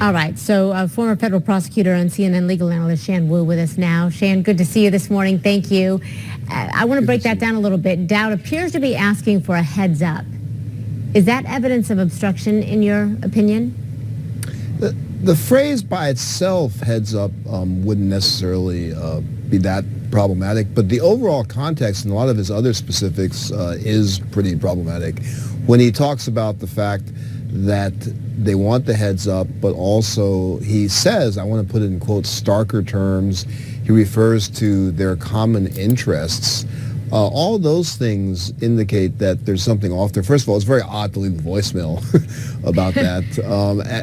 All right, so former federal prosecutor and CNN legal analyst Shan Wu with us now. Shan, good to see you this morning. Thank you. I want to break that down a little bit. Dowd appears to be asking for a heads up. Is that evidence of obstruction in your opinion? The phrase by itself, heads up, wouldn't necessarily be that problematic, but the overall context and a lot of his other specifics is pretty problematic. When he talks about the fact that they want the heads up, but also he says, I want to put it in quotes, starker terms, he refers to their common interests. All those things indicate that there's something off there. First of all, it's very odd to leave a voicemail about that.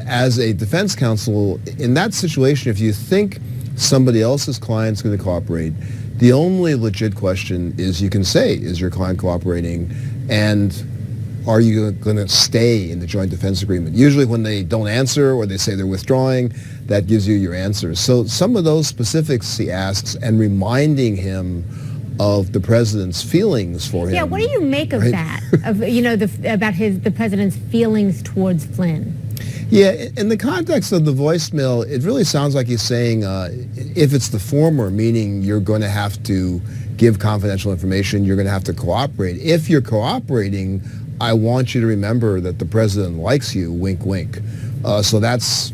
As a defense counsel, in that situation, if you think somebody else's client's going to cooperate, the only legit question is you can say, is your client cooperating? And are you going to stay in the joint defense agreement? Usually when they don't answer or they say they're withdrawing, that gives you your answers. So some of those specifics he asks, and reminding him of the president's feelings for him. Yeah, what do you make of that? Of, you know, about the president's feelings towards Flynn? Yeah, in the context of the voicemail, it really sounds like he's saying if it's the former, meaning you're going to have to give confidential information, you're going to have to cooperate. If you're cooperating, I want you to remember that the president likes you, wink, wink. So that's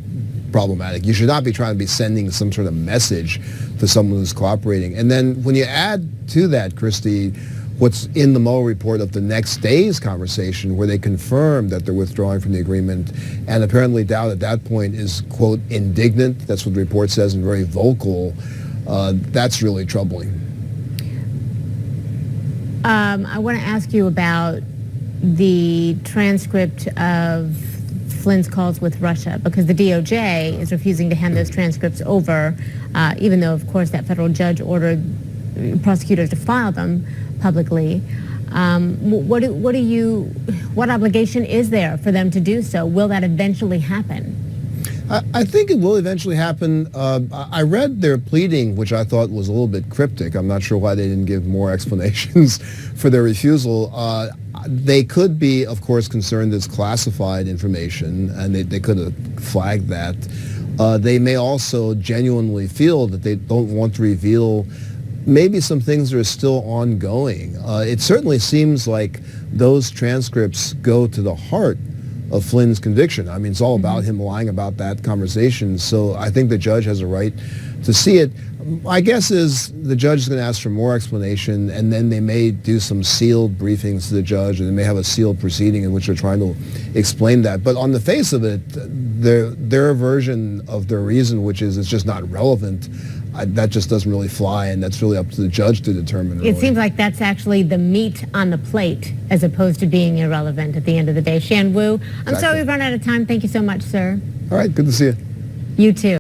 problematic. You should not be trying to be sending some sort of message to someone who's cooperating. And then when you add to that, Christy, what's in the Mueller report of the next day's conversation where they confirm that they're withdrawing from the agreement, and apparently Dowd at that point is, quote, indignant, that's what the report says, and very vocal, that's really troubling. I want to ask you about the transcript of Flynn's calls with Russia, because the DOJ is refusing to hand those transcripts over, even though, of course, that federal judge ordered prosecutors to file them publicly. What obligation is there for them to do so? Will that eventually happen? I think it will eventually happen. I read their pleading, which I thought was a little bit cryptic. I'm not sure why they didn't give more explanations for their refusal. They could be, of course, concerned it's classified information, and they could have flagged that. They may also genuinely feel that they don't want to reveal maybe some things that are still ongoing. It certainly seems like those transcripts go to the heart of Flynn's conviction. I mean, it's all about him lying about that conversation. So I think the judge has a right to see it. My guess is the judge is going to ask for more explanation, and then they may do some sealed briefings to the judge, and they may have a sealed proceeding in which they're trying to explain that. But on the face of it, their version of their reason, which is it's just not relevant, that just doesn't really fly, and that's really up to the judge to determine. Really. It seems like that's actually the meat on the plate as opposed to being irrelevant at the end of the day. Shan Wu, I'm sorry we've run out of time. Thank you so much, sir. All right, good to see you. You too.